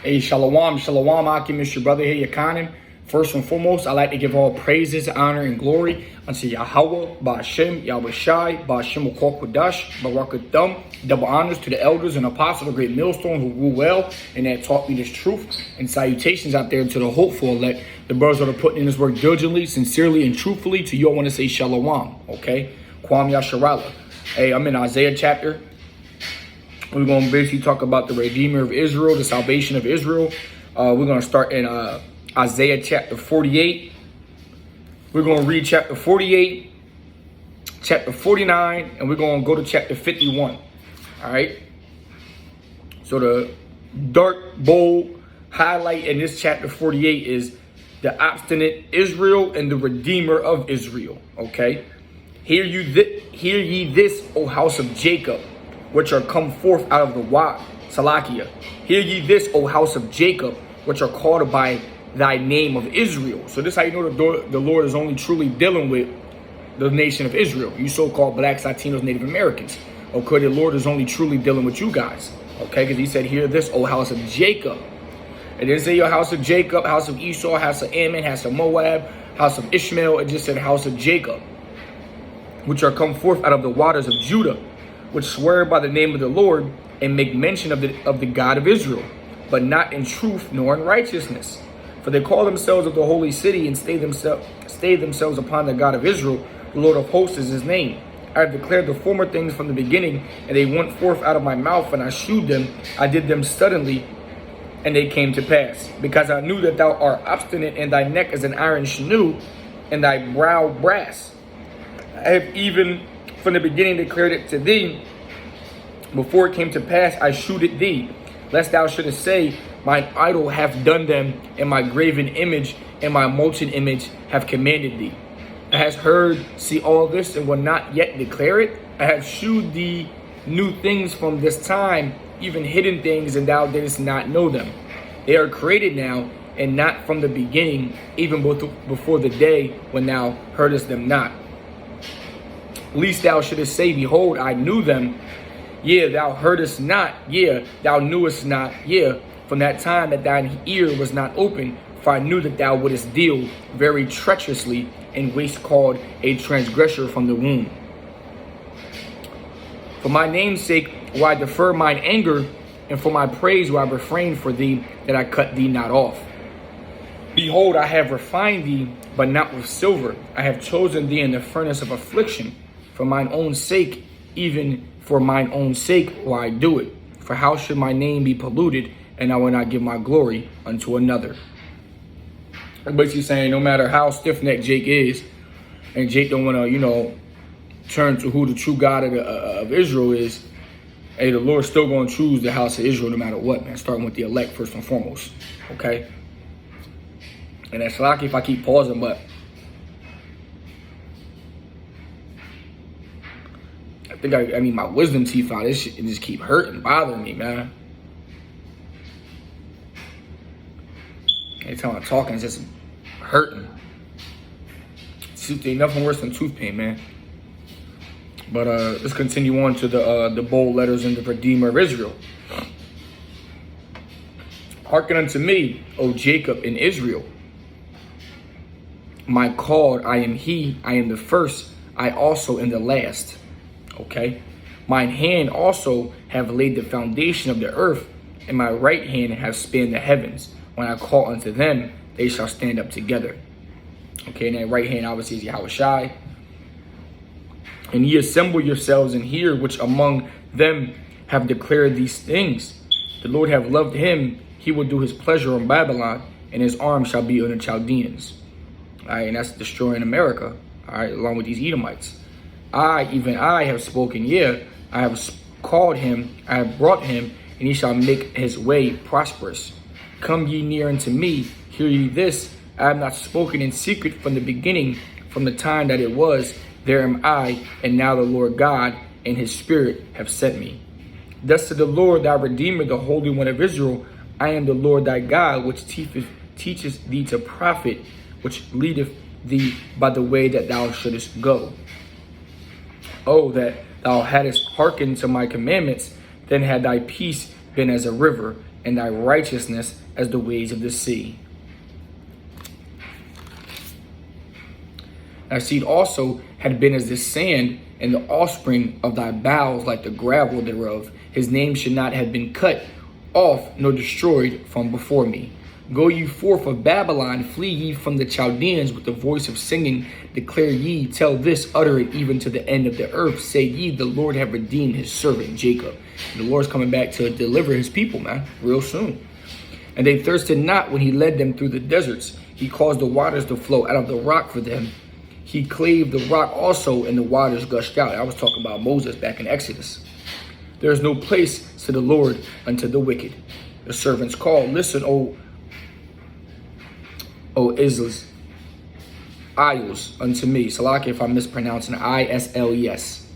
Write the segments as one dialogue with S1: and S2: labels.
S1: Hey, shalom, shalom, Akim, it's your brother here, Yakanim. First and foremost, I like to give all praises, honor, and glory unto Yahweh, Ba'ashem, Yahweh Shai, Ba'ashem Ukokwadash, Barakathum. Double honors to the elders and apostles of the great millstone who rule well and that taught me this truth. And salutations out there to the hopeful elect, the brothers that are putting in this work diligently, sincerely, and truthfully. To you, I want to say shalom, okay? Kwam Yasharala. Hey, I'm in Isaiah chapter. We're going to basically talk about the Redeemer of Israel, the salvation of Israel. We're going to start in Isaiah chapter 48. We're going to read chapter 48, chapter 49, and we're going to go to chapter 51. All right? So the dark, bold highlight in this chapter 48 is the obstinate Israel and the Redeemer of Israel. Okay? Hear ye this, O house of Jacob, which are come forth out of the Salakia. Hear ye this, O house of Jacob, which are called by thy name of Israel. So this is how you know the Lord is only truly dealing with the nation of Israel. You so-called blacks, Latinos, Native Americans. Okay, the Lord is only truly dealing with you guys. Okay, because he said, hear this, O house of Jacob. It didn't say your house of Jacob, house of Esau, house of Ammon, house of Moab, house of Ishmael. It just said house of Jacob, which are come forth out of the waters of Judah, which swear by the name of the Lord and make mention of the God of Israel, but not in truth nor in righteousness. For they call themselves of the holy city and stay themselves upon the God of Israel. The Lord of hosts is his name. I have declared the former things from the beginning, and they went forth out of my mouth, and I shewed them. I did them suddenly, and they came to pass. Because I knew that thou art obstinate, and thy neck is an iron sinew, and thy brow brass. I have even from the beginning declared it to thee. Before it came to pass, I shewed it thee, lest thou shouldest say, mine idol hath done them, and my graven image and my molten image have commanded thee. I hast heard, see all this, and will not yet declare it. I have shewed thee new things from this time, even hidden things, and thou didst not know them. They are created now, and not from the beginning, even before the day when thou heardest them not. Least thou shouldest say, behold, I knew them. Yea, thou heardest not. Yea, thou knewest not. Yea, from that time that thine ear was not open, for I knew that thou wouldest deal very treacherously, and waste called a transgressor from the womb. For my name's sake will I defer mine anger, and for my praise will I refrain for thee, that I cut thee not off. Behold, I have refined thee, but not with silver. I have chosen thee in the furnace of affliction. For mine own sake, even for mine own sake will I do it. For how should my name be polluted, and I will not give my glory unto another? Basically saying no matter how stiff-necked Jake is, and Jake don't want to, turn to who the true God of Israel is, hey, the Lord's still going to choose the house of Israel no matter what, man. Starting with the elect first and foremost, okay? And that's lucky if I keep pausing, but I think I need my wisdom teeth out. This shit just keep hurting, bothering me, man. Every time I'm talking, it's just hurting. Ain't nothing worse than tooth pain, man. But let's continue on to the bold letters in the Redeemer of Israel. Hearken unto me, O Jacob and Israel. My called, I am he, I am the first, I also am the last. Okay? Mine hand also have laid the foundation of the earth, and my right hand have spanned the heavens. When I call unto them, they shall stand up together. Okay, and that right hand obviously is Yahweh Shai. And ye assemble yourselves and hear, which among them have declared these things. The Lord have loved him, he will do his pleasure on Babylon, and his arm shall be on the Chaldeans. All right, and that's destroying America, all right, along with these Edomites. Even I have spoken, yea, I have called him, I have brought him, and he shall make his way prosperous. Come ye near unto me, hear ye this. I have not spoken in secret from the beginning, from the time that it was. There am I, and now the Lord God and his Spirit have sent me. Thus said the Lord thy Redeemer, the Holy One of Israel, I am the Lord thy God, which teaches thee to profit, which leadeth thee by the way that thou shouldest go. Oh, that thou hadst hearkened to my commandments, then had thy peace been as a river, and thy righteousness as the waves of the sea. Thy seed also had been as the sand, and the offspring of thy bowels like the gravel thereof. His name should not have been cut off nor destroyed from before me. Go ye forth of Babylon, flee ye from the Chaldeans with the voice of singing. Declare ye, tell this, utter it even to the end of the earth. Say ye, the Lord have redeemed his servant Jacob. And the Lord's coming back to deliver his people, man, real soon. And they thirsted not when he led them through the deserts. He caused the waters to flow out of the rock for them. He clave the rock also, and the waters gushed out. I was talking about Moses back in Exodus. There is no place to the Lord unto the wicked. The servants called, listen, O Isles, unto me. Salaki if I'm mispronouncing I-S-L-E-S.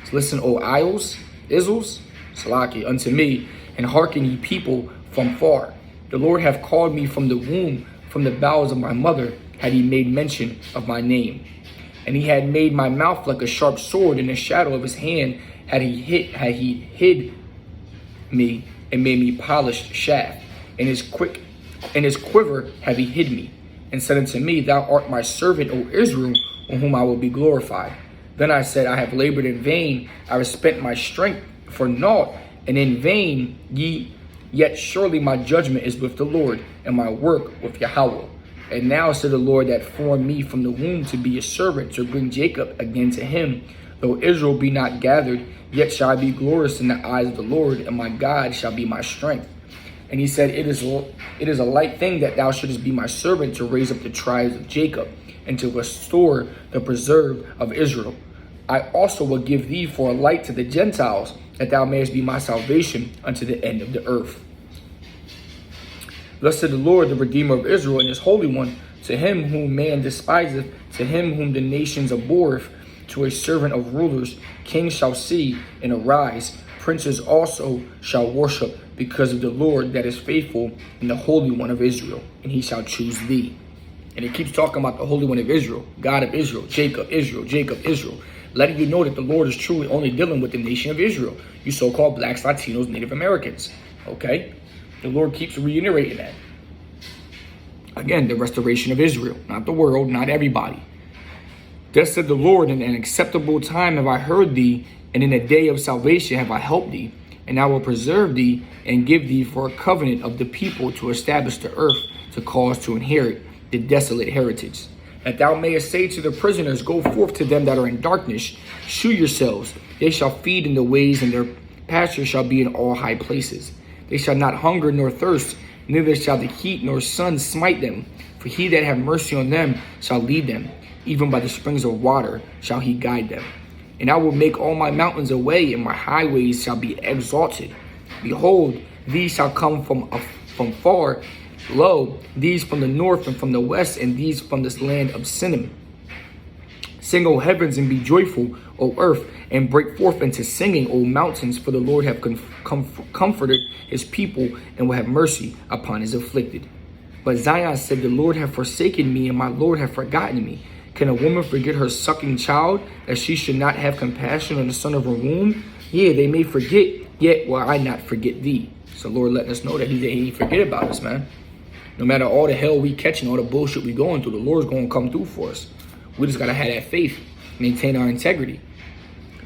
S1: So listen, O Isles, Salaki, unto me, and hearken ye people from far. The Lord hath called me from the womb, from the bowels of my mother, had he made mention of my name. And he had made my mouth like a sharp sword, in the shadow of his hand had he hid me, and made me polished shaft. In his quiver have he hid me, and said unto me, Thou art my servant, O Israel, on whom I will be glorified. Then I said, I have labored in vain, I have spent my strength for naught, and in vain yet surely my judgment is with the Lord, and my work with Yahweh. And now said the Lord that formed me from the womb to be a servant, to bring Jacob again to him. Though Israel be not gathered, yet shall I be glorious in the eyes of the Lord, and my God shall be my strength. And he said, It is a light thing that thou shouldest be my servant, to raise up the tribes of Jacob, and to restore the preserve of Israel. I also will give thee for a light to the Gentiles, that thou mayest be my salvation unto the end of the earth. Thus said the Lord, the Redeemer of Israel, and his Holy One, to him whom man despiseth, to him whom the nations abhorreth, to a servant of rulers, kings shall see and arise, princes also shall worship, because of the Lord that is faithful, and the Holy One of Israel, and he shall choose thee. And it keeps talking about the Holy One of Israel, God of Israel, Jacob, Israel, letting you know that the Lord is truly only dealing with the nation of Israel, you so-called blacks, Latinos, Native Americans, okay? The Lord keeps reiterating that. Again, the restoration of Israel, not the world, not everybody. Thus said the Lord, in an acceptable time have I heard thee, and in a day of salvation have I helped thee. And I will preserve thee, and give thee for a covenant of the people, to establish the earth, to cause to inherit the desolate heritage. That thou mayest say to the prisoners, Go forth to them that are in darkness, shew yourselves. They shall feed in the ways, and their pasture shall be in all high places. They shall not hunger nor thirst, neither shall the heat nor sun smite them. For he that hath mercy on them shall lead them, even by the springs of water shall he guide them. And I will make all my mountains a way, and my highways shall be exalted. Behold, these shall come from far, lo, these from the north and from the west, and these from this land of Sinim. Sing, O heavens, and be joyful, O earth, and break forth into singing, O mountains, for the Lord hath comforted his people, and will have mercy upon his afflicted. But Zion said, The Lord hath forsaken me, and my Lord hath forgotten me. Can a woman forget her sucking child, that she should not have compassion on the son of her womb? Yea, they may forget, yet will I not forget thee. So Lord letting us know that he ain't forget about us, man. No matter all the hell we catching, all the bullshit we going through, the Lord's going to come through for us. We just got to have that faith, maintain our integrity.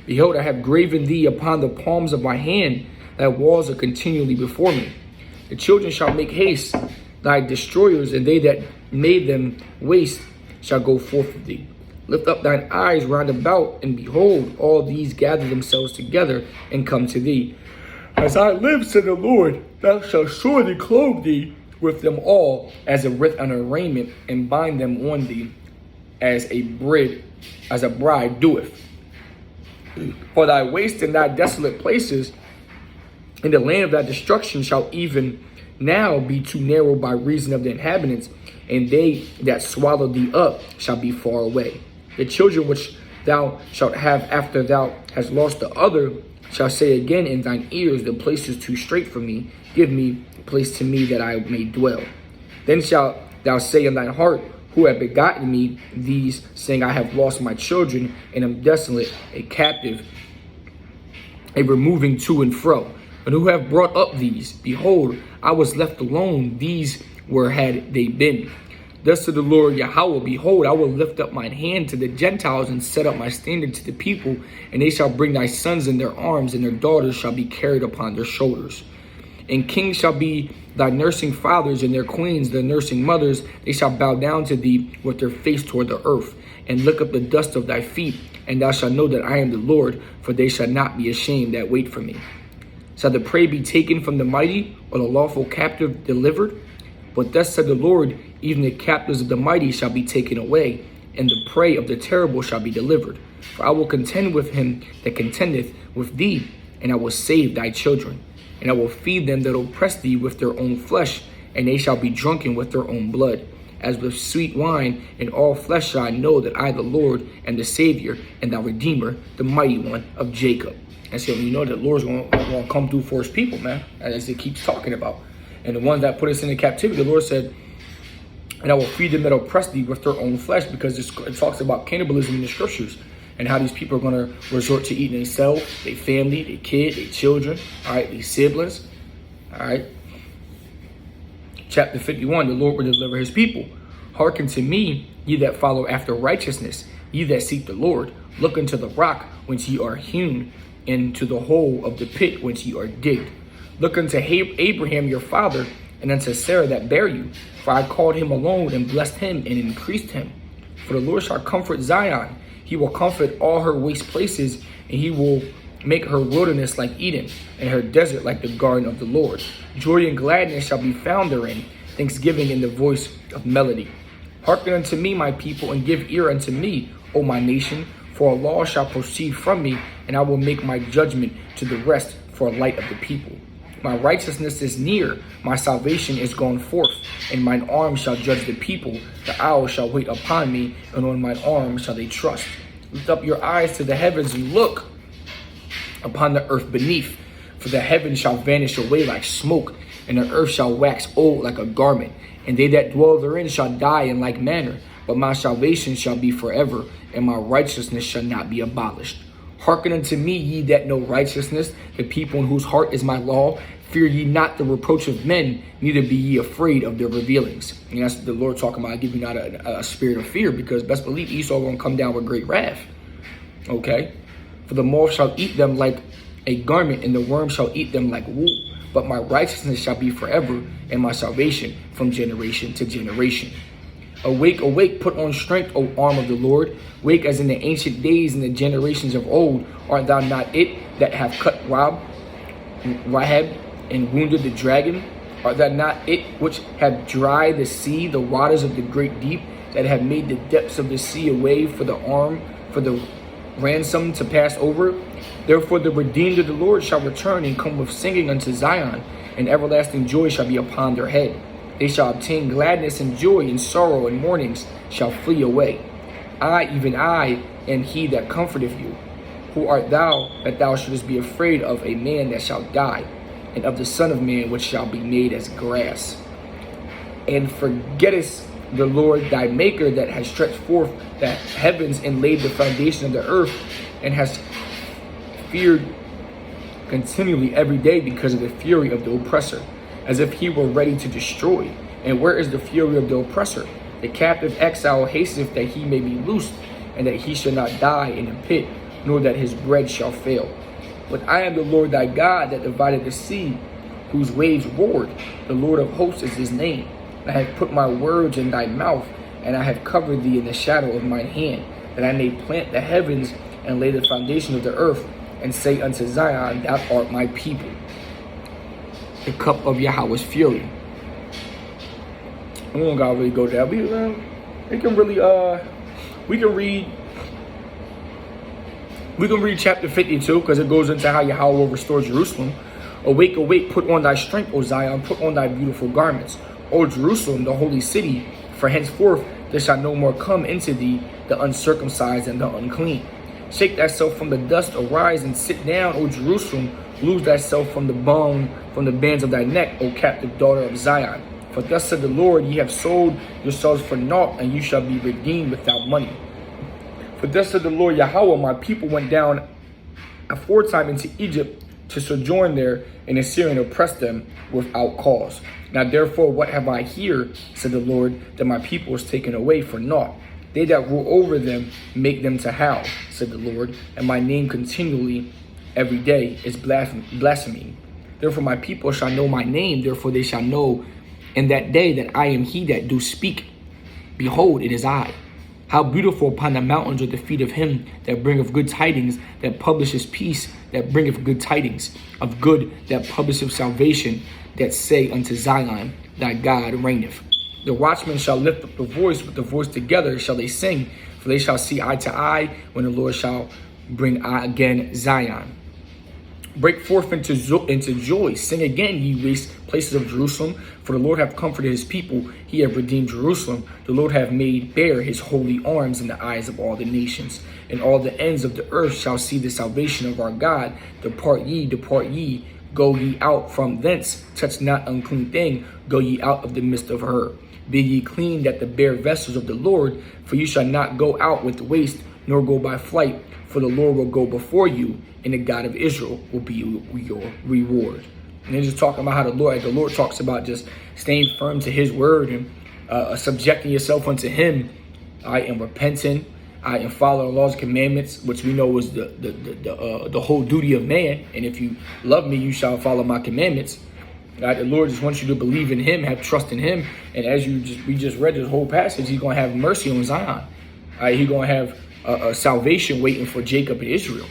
S1: Behold, I have graven thee upon the palms of my hand, thy walls are continually before me. The children shall make haste, thy destroyers, and they that made them waste shall go forth of thee. Lift up thine eyes round about, and behold, all these gather themselves together and come to thee. As I live, said the Lord, thou shalt surely clothe thee with them all as a wreath on a raiment, and bind them on thee as a bride doeth. For thy waste and thy desolate places in the land of thy destruction shall even now be too narrow by reason of the inhabitants, and they that swallow thee up shall be far away. The children which thou shalt have after thou hast lost the other shall say again in thine ears, The place is too strait for me, give me a place to me that I may dwell. Then shalt thou say in thine heart, Who have begotten me these, saying, I have lost my children, and am desolate, a captive, a removing to and fro. And who have brought up these? Behold, I was left alone. These where had they been? Thus to the Lord Yahweh, behold, I will lift up mine hand to the Gentiles and set up my standard to the people, and they shall bring thy sons in their arms, and their daughters shall be carried upon their shoulders. And kings shall be thy nursing fathers, and their queens the nursing mothers. They shall bow down to thee with their face toward the earth, and lick up the dust of thy feet, and thou shalt know that I am the Lord, for they shall not be ashamed that wait for me. Shall the prey be taken from the mighty, or the lawful captive delivered? But thus said the Lord, even the captives of the mighty shall be taken away, and the prey of the terrible shall be delivered. For I will contend with him that contendeth with thee, and I will save thy children. And I will feed them that oppress thee with their own flesh, and they shall be drunken with their own blood. As with sweet wine, and all flesh shall know that I, the Lord, am the Savior, and thy Redeemer, the mighty one of Jacob. And so you know that the Lord's going to come through for his people, man, as it keeps talking about. And the ones that put us into captivity, the Lord said, and I will feed them that oppress thee with their own flesh, because it talks about cannibalism in the scriptures and how these people are going to resort to eating themselves, their family, their kids, their children, all right, their siblings, all right. Chapter 51, the Lord will deliver his people. Hearken to me, ye that follow after righteousness, ye that seek the Lord. Look unto the rock whence ye are hewn, and to the hole of the pit whence ye are digged. Look unto Abraham your father, and unto Sarah that bare you. For I called him alone, and blessed him, and increased him. For the Lord shall comfort Zion. He will comfort all her waste places, and he will make her wilderness like Eden, and her desert like the garden of the Lord. Joy and gladness shall be found therein, thanksgiving in the voice of melody. Hearken unto me, my people, and give ear unto me, O my nation. For a law shall proceed from me, and I will make my judgment to the rest for a light of the people. My righteousness is near, my salvation is gone forth, and mine arm shall judge the people. The owl shall wait upon me, and on mine arm shall they trust. Lift up your eyes to the heavens, and look upon the earth beneath. For the heavens shall vanish away like smoke, and the earth shall wax old like a garment. And they that dwell therein shall die in like manner. But my salvation shall be forever, and my righteousness shall not be abolished. Hearken unto me, ye that know righteousness, the people in whose heart is my law. Fear ye not the reproach of men, neither be ye afraid of their revealings. And that's the Lord talking about, I give you not a spirit of fear, because best believe Esau going to come down with great wrath. Okay? For the moth shall eat them like a garment, and the worm shall eat them like wool. But my righteousness shall be forever, and my salvation from generation to generation. Awake, awake, put on strength, O arm of the Lord. Wake as in the ancient days and the generations of old. Art thou not it that have cut Rahab and wounded the dragon? Art thou not it which have dried the sea, the waters of the great deep, that have made the depths of the sea a way for the ransom to pass over? Therefore the redeemed of the Lord shall return and come with singing unto Zion, and everlasting joy shall be upon their head. They shall obtain gladness and joy, and sorrow and mournings shall flee away. I, even I, am he that comforteth you. Who art thou, that thou shouldest be afraid of a man that shall die, and of the Son of Man which shall be made as grass? And forgettest the Lord thy Maker, that has stretched forth the heavens and laid the foundation of the earth, and has feared continually every day because of the fury of the oppressor, as if he were ready to destroy. And where is the fury of the oppressor? The captive exile hasteth that he may be loosed, and that he shall not die in a pit, nor that his bread shall fail. But I am the Lord thy God, that divided the sea, whose waves roared. The Lord of hosts is his name. I have put my words in thy mouth, and I have covered thee in the shadow of mine hand, that I may plant the heavens and lay the foundation of the earth, and say unto Zion, thou art my people. The cup of Yahweh's fury. We don't gotta really go there. We can read chapter 52, because it goes into how Yahweh will restore Jerusalem. Awake, awake, put on thy strength, O Zion, put on thy beautiful garments, O Jerusalem, the holy city. For henceforth there shall no more come into thee the uncircumcised and the unclean. Shake thyself from the dust, arise and sit down, O Jerusalem. Lose thyself from the bands of thy neck, O captive daughter of Zion. For thus said the Lord, ye have sold yourselves for naught, and you shall be redeemed without money. For thus said the Lord Yahweh, my people went down aforetime into Egypt to sojourn there, and Assyrian oppressed them without cause. Now therefore, what have I here, said the Lord, that my people is taken away for naught? They that rule over them make them to howl, said the Lord, and my name continually every day is blasphemy. Therefore my people shall know my name, therefore they shall know in that day that I am he that do speak. Behold, it is I. How beautiful upon the mountains are the feet of him that bringeth good tidings, that publisheth peace, that bringeth good tidings of good, that publisheth salvation, that say unto Zion, thy God reigneth. The watchmen shall lift up the voice, with the voice together shall they sing, for they shall see eye to eye, when the Lord shall bring again Zion. Break forth into joy, sing again, ye waste places of Jerusalem, for the Lord hath comforted his people, he hath redeemed Jerusalem. The Lord hath made bare his holy arms in the eyes of all the nations, and all the ends of the earth shall see the salvation of our God. Depart ye, go ye out from thence, touch not unclean thing, go ye out of the midst of her. Be ye clean at the bare vessels of the Lord, for you shall not go out with waste, nor go by flight, for the Lord will go before you, and the God of Israel will be your reward. And they're just talking about how the Lord talks about just staying firm to his word and subjecting yourself unto him, and repenting, and following the laws and commandments, which we know is the whole duty of man. And if you love me, you shall follow my commandments. The Lord just wants you to believe in him, have trust in him. And as we just read this whole passage, he's going to have mercy on Zion. He's going to have a salvation waiting for Jacob and Israel.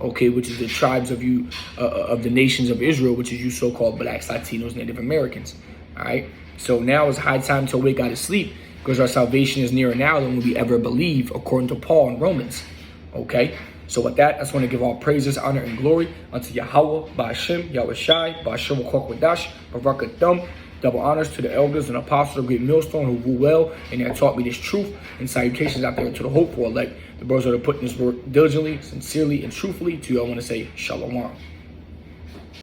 S1: Okay, which is the tribes of the nations of Israel, which is you so-called blacks, Latinos, Native Americans. All right. So now it's high time to wake out of sleep, because our salvation is nearer now than we ever believe, according to Paul in Romans. Okay. So with that, I just want to give all praises, honor, and glory unto Yahweh, Ba'ashem, Yahweh Shai, Ba'ashem Kwadash, Barakathum. Double honors to the elders and apostles of Great Millstone who rule well and have taught me this truth. And salutations out there to the hopeful elect, the brothers that are putting this work diligently, sincerely, and truthfully. To you, I want to say Shalom.